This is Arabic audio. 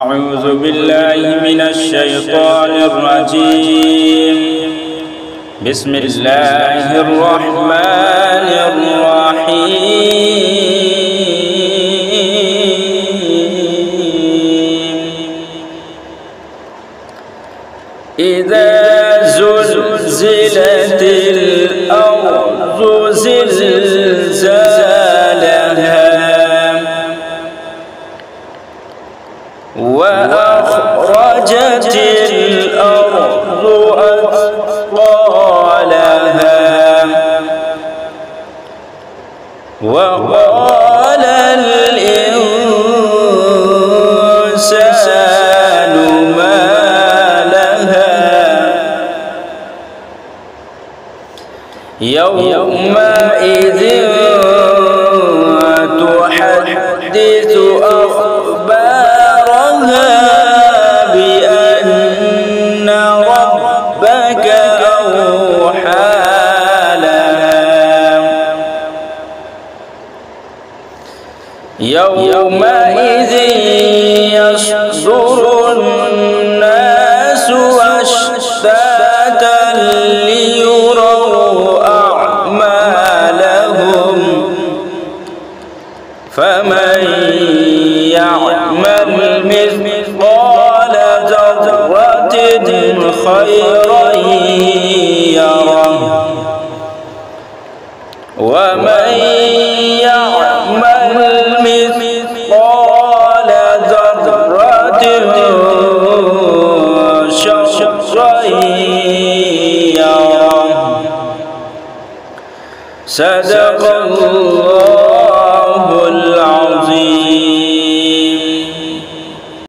أعوذ بالله من الشيطان الرجيم. بسم الله الرحمن الرحيم. إذا زلزلت الأرض زلزالها وأخرجت الأرض أثقالها وقال الإنسان ما لها يومئذ تحدث أخبارها بأن ربك أوحى لها يومئذ يصدر الناس أشتاتا ليروا أعمالهم فمن يعمل مثقال ذرة خيرا يره ومن يعمل مثقال ذرة شرا يره. صدق الله